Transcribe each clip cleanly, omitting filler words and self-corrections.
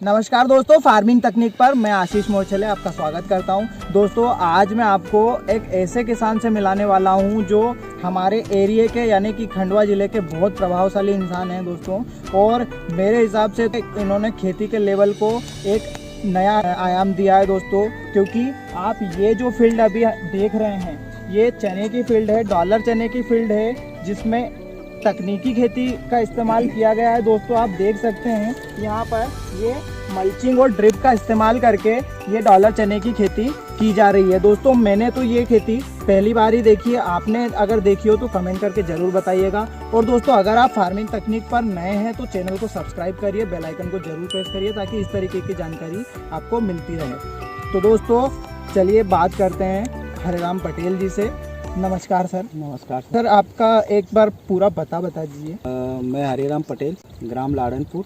नमस्कार दोस्तों, फार्मिंग तकनीक पर मैं आशीष मोरछले आपका स्वागत करता हूं। दोस्तों आज मैं आपको एक ऐसे किसान से मिलाने वाला हूं जो हमारे एरिया के यानी कि खंडवा ज़िले के बहुत प्रभावशाली इंसान हैं दोस्तों। और मेरे हिसाब से इन्होंने खेती के लेवल को एक नया आयाम दिया है दोस्तों, क्योंकि आप ये जो फील्ड अभी देख रहे हैं ये चने की फील्ड है, डॉलर चने की फील्ड है, जिसमें तकनीकी खेती का इस्तेमाल किया गया है। दोस्तों आप देख सकते हैं यहाँ पर ये मल्चिंग और ड्रिप का इस्तेमाल करके ये डॉलर चने की खेती की जा रही है। दोस्तों मैंने तो ये खेती पहली बार ही देखी है, आपने अगर देखी हो तो कमेंट करके ज़रूर बताइएगा। और दोस्तों अगर आप फार्मिंग तकनीक पर नए हैं तो चैनल को सब्सक्राइब करिए, बेल आइकन को जरूर प्रेस करिए ताकि इस तरीके की जानकारी आपको मिलती रहे। तो दोस्तों चलिए बात करते हैं हरिराम पटेल जी से। नमस्कार सर। नमस्कार सर, आपका एक बार पूरा बता दीजिए। मैं हरिराम पटेल, ग्राम लाड़नपुर,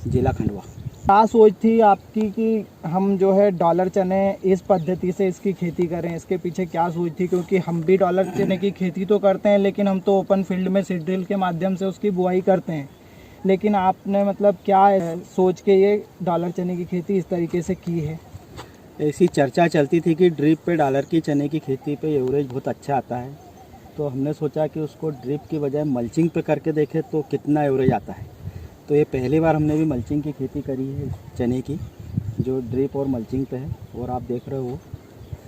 जिला खंडवा। क्या सोच थी आपकी कि हम जो है डॉलर चने इस पद्धति से इसकी खेती करें, इसके पीछे क्या सोच थी? क्योंकि हम भी डॉलर चने की खेती तो करते हैं लेकिन हम तो ओपन फील्ड में सीड ड्रिल के माध्यम से उसकी बुआई करते हैं, लेकिन आपने मतलब क्या सोच के ये डॉलर चने की खेती इस तरीके से की है? ऐसी चर्चा चलती थी कि ड्रिप पे डॉलर की चने की खेती पे एवरेज बहुत अच्छा आता है, तो हमने सोचा कि उसको ड्रिप की बजाय मल्चिंग पे करके देखें तो कितना एवरेज आता है। तो ये पहली बार हमने भी मल्चिंग की खेती करी है चने की, जो ड्रिप और मल्चिंग पे है। और आप देख रहे हो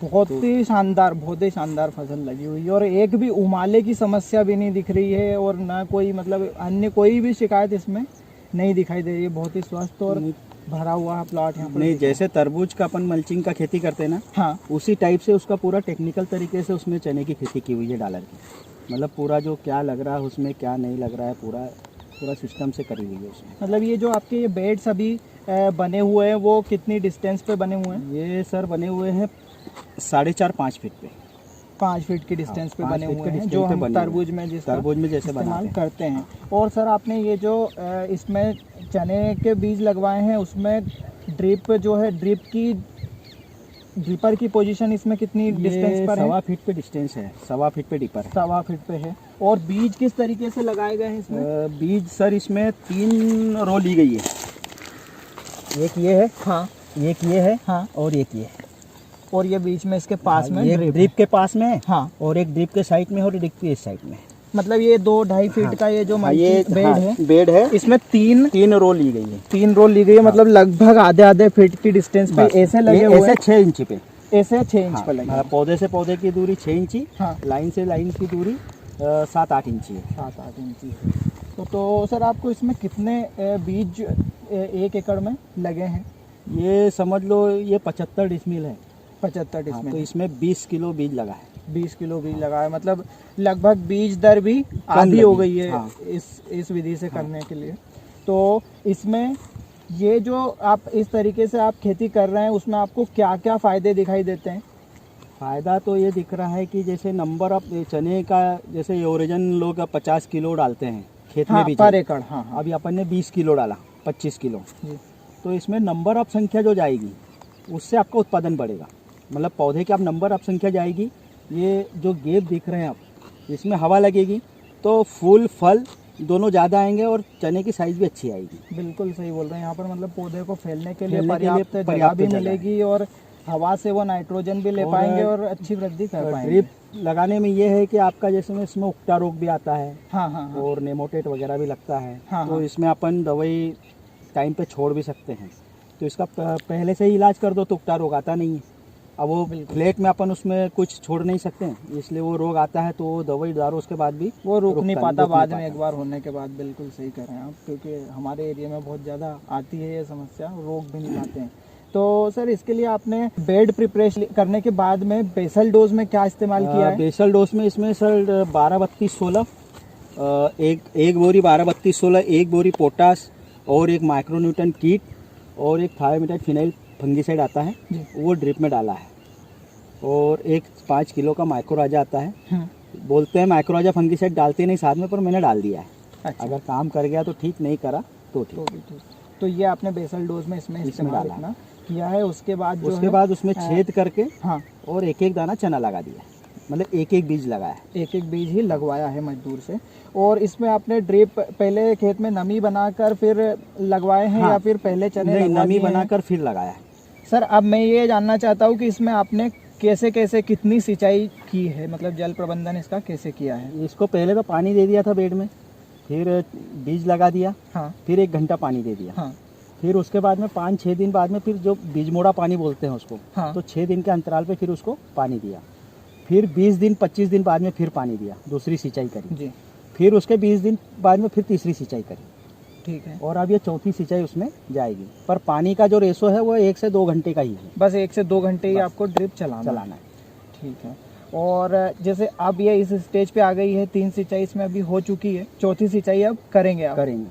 बहुत ही शानदार फसल लगी हुई है और एक भी उमाले की समस्या भी नहीं दिख रही है और ना कोई मतलब अन्य कोई भी शिकायत इसमें नहीं दिखाई दे रही है। बहुत ही स्वस्थ और भरा हुआ प्लॉट यहाँ पर। नहीं, जैसे तरबूज का अपन मल्चिंग का खेती करते हैं ना, हाँ, उसी टाइप से उसका पूरा टेक्निकल तरीके से उसमें चने की खेती की हुई है डॉलर की। मतलब पूरा जो क्या लग रहा है उसमें क्या नहीं लग रहा है, पूरा सिस्टम से करी हुई है उसमें। मतलब ये जो आपके ये बेड्स अभी बने हुए हैं वो कितनी डिस्टेंस पे बने हुए हैं? ये सर बने हुए हैं 4.5-5 फीट पे, 5 फीट की डिस्टेंस पे बने हुए हैं, distance जो पे हम बने तरबूज में जैसे इस्तेमाल करते हैं। और सर आपने ये जो इसमें चने के बीज लगवाए हैं उसमें ड्रिप जो है, ड्रिपर की पोजीशन इसमें कितनी डिस्टेंस पर है? 1.25 फीट पे डिस्टेंस है, 1.25 फीट पे डिपर है। 1.25 फीट पे है। और बीज किस तरीके से लगाए गए हैं इसमें? बीज सर इसमें 3 रो ली गई है। एक ये है, हाँ, एक ये है, हाँ, और एक ये है। और ये बीच में इसके पास में ये ड्रिप के पास में है, हाँ, और एक ड्रिप के साइड में और एक ड्रिप के इस साइड में। मतलब ये 2-2.5 फीट का ये जो बेड है, इसमें तीन रो ली गई है। 3 रो ली गई है। मतलब लगभग आधे फीट की डिस्टेंस पे ऐसे लगे हुए हैं। 6 इंच पे, ऐसे 6 इंच पे लगे हैं। पौधे से पौधे की दूरी 6 इंची, हाँ, लाइन से लाइन की दूरी 7-8 इंची है। 7-8 इंची है। तो सर आपको इसमें कितने बीज 1 एकड़ में लगे हैं? ये समझ लो ये 75 डिसमिल है। 75 डिसमिल। तो इसमें 20 किलो बीज लगा है। 20 किलो बीज लगा है, मतलब लगभग बीज दर भी आधी हो गई है। हाँ। इस विधि से करने के लिए। तो इसमें ये जो आप इस तरीके से आप खेती कर रहे हैं उसमें आपको क्या क्या फ़ायदे दिखाई देते हैं? फ़ायदा तो ये दिख रहा है कि जैसे नंबर ऑफ चने का, जैसे ओरिजिन लोग 50 किलो डालते हैं खेत में बीज पर एकड़। हाँ, अभी अपन ने 20 किलो डाला, 25 किलो जी। तो इसमें नंबर ऑफ संख्या जो जाएगी उससे आपका उत्पादन बढ़ेगा। मतलब पौधे की आप नंबर ऑफ संख्या जाएगी। ये जो गैप दिख रहे हैं आप, इसमें हवा लगेगी तो फूल फल दोनों ज़्यादा आएंगे और चने की साइज़ भी अच्छी आएगी। बिल्कुल सही बोल रहे हैं। यहाँ पर मतलब पौधे को फैलने के लिए पर्याप्त जगह भी मिलेगी और हवा से वो नाइट्रोजन भी ले पाएंगे और अच्छी वृद्धि कर पाएंगे। ड्रिप लगाने में ये है कि आपका जैसे इसमें उकटा रोग भी आता है, हाँ, हाँ, हाँ, और नेमोटेट वगैरह भी लगता है। हाँ, तो हाँ। इसमें अपन दवाई टाइम पे छोड़ भी सकते हैं, तो इसका पहले से ही इलाज कर दो तो उकटा रोग आता नहीं है। अब वो फ्लैट में अपन उसमें कुछ छोड़ नहीं सकते हैं, इसलिए वो रोग आता है तो वो दवाई डालो उसके बाद भी वो रुक नहीं पाता बाद में, एक बार होने के बाद। बिल्कुल सही कर रहे हैं आप, क्योंकि हमारे एरिया में बहुत ज़्यादा आती है ये समस्या, रोग भी नहीं पाते हैं। तो सर इसके लिए आपने बेड प्रिपरेशन करने के बाद में बेसल डोज में क्या इस्तेमाल किया है? बेसल डोज में इसमें सर 12-32-16, एक बोरी 12-32-16, 1 बोरी पोटास और 1 माइक्रोन्यूटन कीट और 1 थायोमेटाइड फिनाइल फंगीसाइड आता है, वो ड्रिप में डाला है। और 5 किलो का माइक्रोराजा आता है। बोलते हैं माइक्रोराजा फंगीसाइड डालते नहीं साथ में, पर मैंने डाल दिया है। अच्छा। अगर काम कर गया तो ठीक, नहीं करा तो ठीक। तो ये आपने बेसल डोज में इसमें इस्तेमाल किया है। उसके बाद उसमें छेद करके, हाँ, और एक दाना चना लगा दिया। मतलब एक एक बीज लगाया है। एक एक बीज ही लगवाया है मजदूर से। और इसमें आपने ड्रिप पहले खेत में नमी बनाकर फिर लगवाए हैं, हाँ, या फिर पहले चने नहीं, लगवा नमी दिए हैं? बनाकर फिर लगाया है। सर अब मैं ये जानना चाहता हूँ कि इसमें आपने कैसे कैसे कितनी सिंचाई की है, मतलब जल प्रबंधन इसका कैसे किया है? इसको पहले तो पानी दे दिया था बेड में, फिर बीज लगा दिया, हाँ फिर 1 घंटा पानी दे दिया, हाँ फिर उसके बाद में 5-6 दिन बाद में फिर जो बीज मोड़ा पानी बोलते हैं उसको, हाँ। तो 6 दिन के अंतराल पे फिर उसको पानी दिया, फिर 20 दिन 25 दिन बाद में फिर पानी दिया, दूसरी सिंचाई करी, जी फिर उसके 20 दिन बाद में फिर तीसरी सिंचाई करी, ठीक है। और अब ये चौथी सिंचाई उसमें जाएगी। पर पानी का जो रेशो है वो 1 से 2 घंटे का ही है, बस 1 से 2 घंटे ही बस आपको ड्रिप चलाना है। ठीक है। और जैसे अब ये इस स्टेज पे आ गई है, 3 सिंचाई इसमें अभी हो चुकी है, चौथी सिंचाई अब करेंगे आप? करेंगे।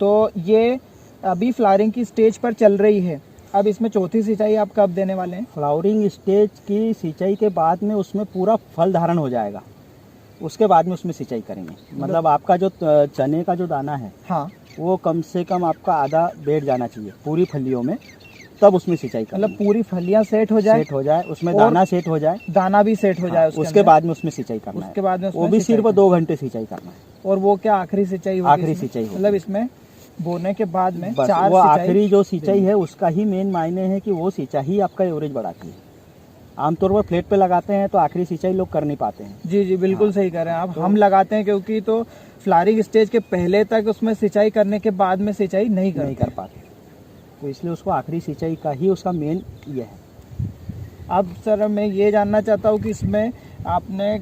तो ये अभी फ्लावरिंग की स्टेज पर चल रही है, अब इसमें चौथी सिंचाई आप कब देने वाले हैं? फ्लावरिंग स्टेज की सिंचाई के बाद में उसमें पूरा फल धारण हो जाएगा, उसके बाद में उसमें सिंचाई करेंगे। मतलब आपका जो चने का जो दाना है, हाँ, वो कम से कम आपका आधा बैठ जाना चाहिए पूरी फलियों में, तब उसमें सिंचाई करेंगे। मतलब पूरी फलियां सेट हो जाए, उसमें और दाना सेट हो जाए, दाना भी सेट हो जाए, उसके बाद में उसमें सिंचाई करना है। उसके बाद में वो भी सिर्फ 2 घंटे सिंचाई करना है। और वो क्या आखिरी सिंचाई होगी? आखिरी सिंचाई होगी। मतलब इसमें बोने के बाद में बस 4 वो सिंचाई। आखिरी जो सिंचाई है उसका ही मेन मायने है कि वो सिंचाई ही आपका एवरेज बढ़ाती है। आमतौर पर फ्लेट पे लगाते हैं तो आखिरी सिंचाई लोग कर नहीं पाते हैं। जी जी बिल्कुल सही कह रहे हैं आप। हम लगाते हैं क्योंकि तो फ्लावरिंग स्टेज के पहले तक उसमें सिंचाई करने के बाद में सिंचाई नहीं कर पाते, तो इसलिए उसको आखिरी सिंचाई का ही उसका मेन ये है। अब सर मैं ये जानना चाहता हूँ कि इसमें आपने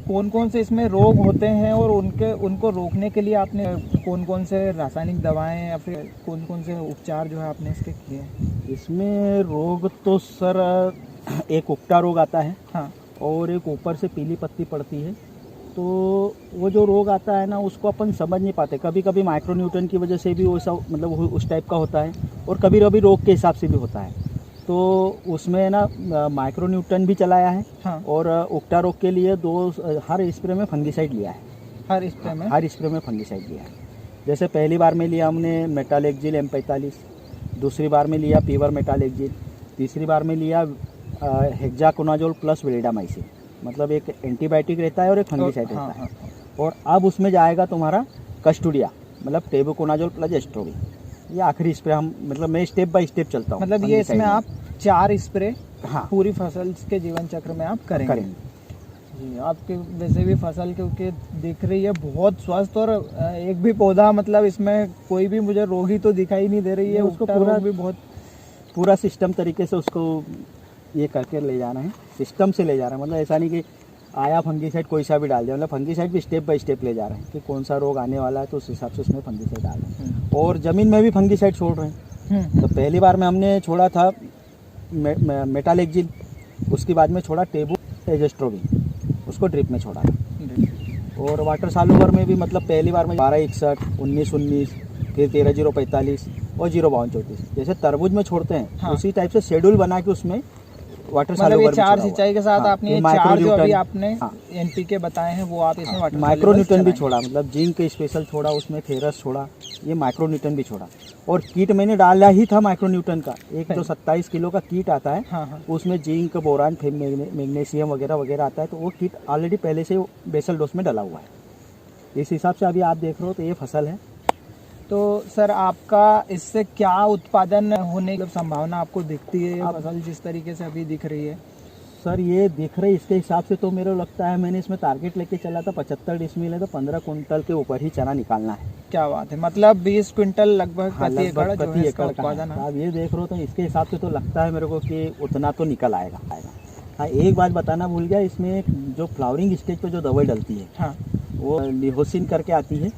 कौन कौन से इसमें रोग होते हैं, और उनको रोकने के लिए आपने कौन कौन से रासायनिक दवाएं या फिर कौन कौन से उपचार जो है आपने इसके किए हैं? इसमें रोग तो सर एक उकटा रोग आता है, हाँ, और एक ऊपर से पीली पत्ती पड़ती है। तो वो जो रोग आता है ना उसको अपन समझ नहीं पाते, कभी कभी माइक्रोन्यूट्रन की वजह से भी वो सब मतलब उस टाइप का होता है, और कभी कभी रोग के हिसाब से भी होता है। तो उसमें ना माइक्रोन्यूट्रन भी चलाया है, हाँ। और उकटा रोग के लिए हर स्प्रे में फंगीसाइड लिया है। हर स्प्रे में फंगीसाइड लिया है। जैसे पहली बार में लिया हमने मेटालेक्जिल M45, दूसरी बार में लिया पीवर मेटालेक्जिल, तीसरी बार में लिया हेक्साकोनाजोल प्लस विलिडामाइसिन। मतलब एक एंटीबायोटिक रहता है और एक फंगीसाइड रहता है। और अब उसमें जाएगा तुम्हारा कस्टोडिया, मतलब टेबुकोनाजोल प्लस एस्ट्रोबिन। ये आखिरी स्प्रे हम मतलब मैं स्टेप बाय स्टेप चलता हूँ। मतलब ये इसमें आप 4 स्प्रे हाँ पूरी फसल के जीवन चक्र में आप करेंगे। जी, आपके वैसे भी फसल क्योंकि दिख रही है बहुत स्वस्थ, और एक भी पौधा मतलब इसमें कोई भी मुझे रोगी तो दिखाई नहीं दे रही है। उसको पूरा सिस्टम तरीके से उसको ये करके ले जाना है, सिस्टम से ले जा रहा है। मतलब ऐसा नहीं कि आया फंगीसाइड कोई सा भी डाल दिया, मतलब फंगीसाइड भी स्टेप बाय स्टेप ले जा रहे हैं कि कौन सा रोग आने वाला है तो उस हिसाब से उसमें फंगीसाइड डाल रहे हैं। और ज़मीन में भी फंगीसाइड छोड़ रहे हैं। तो पहली बार में हमने छोड़ा था मेटालेक्जिल, उसके बाद में छोड़ा टेबू एजेस्ट्रोबिन, उसको ड्रिप में छोड़ा। और वाटर सालुबर में भी मतलब पहली बार में 1261, 1919, फिर 13045 और 05234 जैसे तरबूज में छोड़ते हैं, हाँ। उसी टाइप से शेड्यूल बना के उसमें वाटर मतलब सालुबर ये 4 सिंचाई के साथ आपने ये 4 जो अभी आपने हाँ। NPK बताए हैं वो आप इसमें वाटर माइक्रोन्यूट्रन भी छोड़ा, मतलब जिंक स्पेशल छोड़ा, उसमें फेरस छोड़ा, ये माइक्रोन्यूट्रन भी छोड़ा। और कीट मैंने डाला ही था माइक्रोन्यूट्रन का, एक जो 27 किलो का कीट आता है, हाँ। उसमें जिंक, बोरान, मैग्नीशियम वगैरह वगैरह आता है, तो वो कीट ऑलरेडी पहले से बेसल डोज में डला हुआ है। इस हिसाब से अभी आप देख रहे हो तो ये फसल है। तो सर आपका इससे क्या उत्पादन होने की संभावना आपको दिखती है, ये फसल जिस तरीके से अभी दिख रही है? सर ये दिख रही इसके हिसाब से तो मेरे लगता है, मैंने इसमें टारगेट लेके चला था 75 डिसमिल है तो 15 कुंटल के ऊपर ही चना निकालना है। क्या बात है, मतलब 20 क्विंटल लगभग प्रति एकड़ जो है इसका का उत्पादन है। आप ये देख रहे हो तो इसके हिसाब से तो लगता है मेरे को कि उतना तो निकल आएगा। हाँ, एक बात बताना भूल गया, इसमें जो फ्लावरिंग स्टेज पे जो दवाई डलती है, हाँ, वो लिहोसिन करके आती है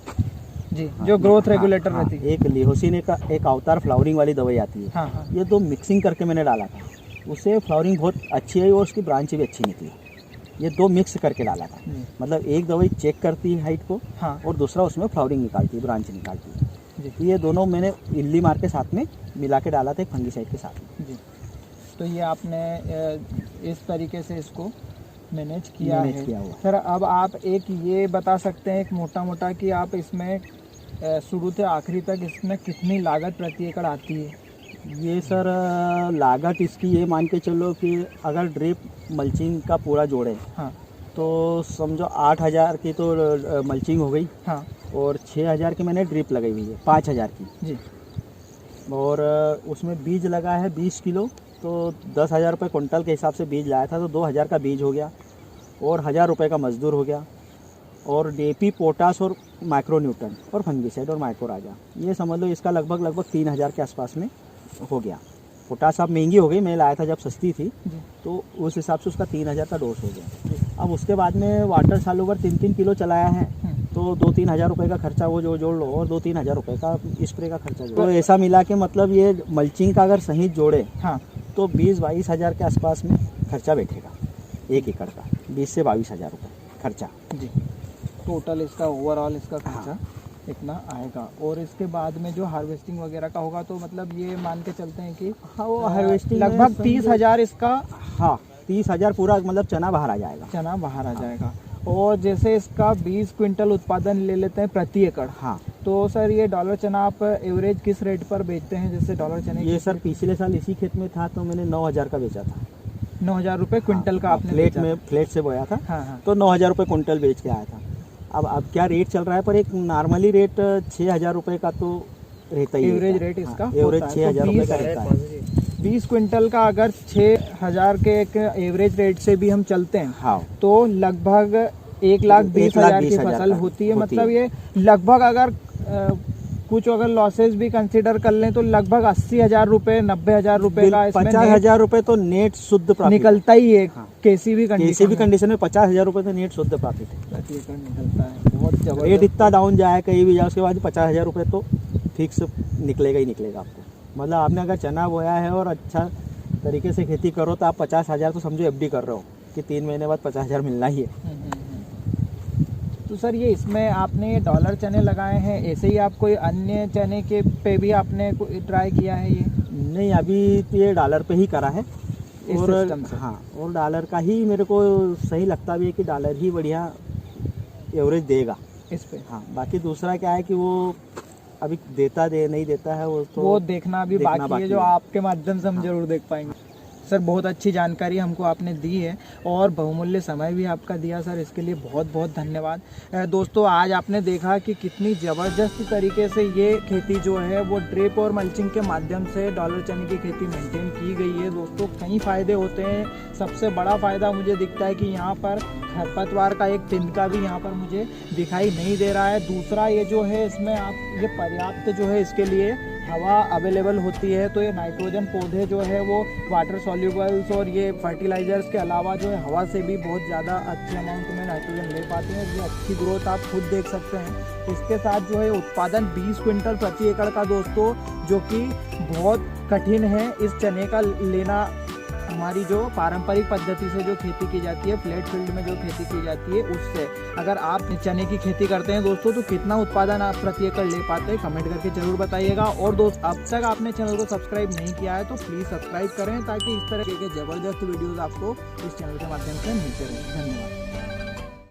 जी, हाँ, जो ग्रोथ रेगुलेटर हाँ, रहती है। एक लिहोसिन एक अवतार फ्लावरिंग वाली दवाई आती है। हाँ। ये 2 मिक्सिंग करके मैंने डाला था, उससे फ्लावरिंग बहुत अच्छी है और उसकी ब्रांच भी अच्छी निकली। ये 2 मिक्स करके डाला था, मतलब एक दवाई चेक करती है हाइट को, हाँ। और दूसरा उसमें फ्लावरिंग निकालती है, ब्रांच निकालती है। जी। ये दोनों मैंने इल्ली मार के साथ में मिला के डाला था एक फंगीसाइड के साथ। जी, तो ये आपने इस तरीके से इसको मैनेज किया है। सर अब आप एक ये बता सकते हैं एक मोटा कि आप इसमें शुरू से आखिरी तक इसमें कितनी लागत प्रति एकड़ आती है? ये सर लागत इसकी ये मान के चलो कि अगर ड्रिप मल्चिंग का पूरा जोड़े, हाँ, तो तो समझो 8,000 की तो मल्चिंग हो गई। हाँ और 6,000 की मैंने ड्रिप लगाई हुई है, 5,000 की जी। और उसमें बीज लगा है 20 किलो। तो 10,000 रुपये कुंटल के हिसाब से बीज लाया था, तो 2,000 का बीज हो गया और 1,000 रुपये का मजदूर हो गया। और DAP, पोटास और माइक्रोन्यूटन और फंगीसाइड और माइक्रोराजा, ये समझ लो इसका लगभग 3,000 के आसपास में हो गया। पोटास अब महंगी हो गई, मैं लाया था जब सस्ती थी, तो उस हिसाब से उसका 3,000 का डोज हो गया। अब उसके बाद में वाटर सालोवर 3-3 किलो चलाया है, तो 2-3 हज़ार रुपये का खर्चा वो जो जोड़ लो, और 2-3 हज़ार रुपये का स्प्रे का खर्चा जोड़। तो ऐसा मिला के मतलब ये मल्चिंग का अगर सही जोड़े हाँ तो 20-22 हज़ार के आसपास में खर्चा बैठेगा 1 एकड़ का, 20 से 22 हज़ार रुपये खर्चा जी। टोटल इसका ओवरऑल इसका खर्चा इतना आएगा। और इसके बाद में जो हार्वेस्टिंग वगैरह का होगा, तो मतलब ये मान के चलते हैं कि हाँ वो हार्वेस्टिंग लगभग 30,000 इसका, हाँ 30,000 पूरा मतलब चना बाहर आ जाएगा। चना बाहर आ जाएगा। और जैसे इसका 20 क्विंटल उत्पादन ले लेते हैं प्रति एकड़, हाँ तो सर ये डॉलर चना आप एवरेज किस रेट पर बेचते हैं? जैसे डॉलर चने ये सर पिछले साल इसी खेत में था, तो मैंने 9,000 का बेचा था। 9,000 रुपये क्विंटल का आपने फ्लेट बेचा? में फ्लेट से बोया था। हाँ हाँ। तो 9,000 रुपये कुंटल बेच के आया था। अब क्या रेट चल रहा है, पर एक नॉर्मली रेट 6,000 रुपये का तो रहता ही है। एवरेज रेट इसका एवरेज होता है। 6,000 तो रुपये का रहता है। 20 क्विंटल का अगर 6,000 के एक एवरेज रेट से भी हम चलते हैं, हाँ तो लगभग 1,20,000 की फसल होती है। मतलब ये लगभग अगर कुछ अगर लॉसेस भी कंसीडर कर लें, तो लगभग 80,000 रुपये 90,000 रुपये का इसमें 50,000 रुपये तो नेट शुद्ध प्रॉफिट निकलता ही है। हाँ। किसी भी कंडीशन में 50,000 रुपये तो नेट शुद्ध प्रॉफिट है। प्रति एकड़ निकलता है। बहुत रेट जबरदस्त। इतना डाउन जाए कहीं भी जाए, उसके बाद 50,000 रुपये तो फिक्स निकलेगा ही निकलेगा आपको। मतलब आपने अगर चना बोया है और अच्छा तरीके से खेती करो, तो आप 50,000 तो समझो FD कर रहे हो कि 3 महीने बाद 50,000 मिलना ही है। तो सर ये इसमें आपने ये डॉलर चने लगाए हैं, ऐसे ही आप कोई अन्य चने के पे भी आपने ट्राई किया है? ये नहीं, अभी तो ये डॉलर पे ही करा है। इस और सिस्टम से? हाँ, और डॉलर का ही मेरे को सही लगता भी है कि डॉलर ही बढ़िया एवरेज देगा इस पे। हाँ, बाकी दूसरा क्या है कि वो अभी देता नहीं देता है, वो तो वो देखना भी बाकी है, जो आपके माध्यम से हम जरूर देख पाएंगे। सर बहुत अच्छी जानकारी हमको आपने दी है और बहुमूल्य समय भी आपका दिया सर, इसके लिए बहुत बहुत धन्यवाद। दोस्तों आज आपने देखा कि कितनी ज़बरदस्त तरीके से ये खेती जो है वो ड्रिप और मल्चिंग के माध्यम से डॉलर चने की खेती मेंटेन की गई है। दोस्तों कई फ़ायदे होते हैं, सबसे बड़ा फ़ायदा मुझे दिखता है कि यहाँ पर खरपतवार का एक तिनका भी यहाँ पर मुझे दिखाई नहीं दे रहा है। दूसरा ये जो है इसमें आप ये पर्याप्त जो है इसके लिए हवा अवेलेबल होती है, तो ये नाइट्रोजन पौधे जो है वो वाटर सॉल्यूबल्स और ये फर्टिलाइजर्स के अलावा जो है हवा से भी बहुत ज़्यादा अच्छे अमाउंट में नाइट्रोजन ले पाते हैं। ये अच्छी ग्रोथ आप खुद देख सकते हैं। इसके साथ जो है उत्पादन 20 क्विंटल प्रति एकड़ का दोस्तों, जो कि बहुत कठिन है इस चने का लेना। हमारी जो पारंपरिक पद्धति से जो खेती की जाती है, फ्लैट फील्ड में जो खेती की जाती है, उससे अगर आप चने की खेती करते हैं दोस्तों, तो कितना उत्पादन आप प्रति एकड़ ले पाते हैं कमेंट करके जरूर बताइएगा। और दोस्त अब तक आपने चैनल को सब्सक्राइब नहीं किया है तो प्लीज़ सब्सक्राइब करें, ताकि इस तरह के ज़बरदस्त वीडियोज़ आपको इस चैनल के माध्यम से मिलते रहें। धन्यवाद।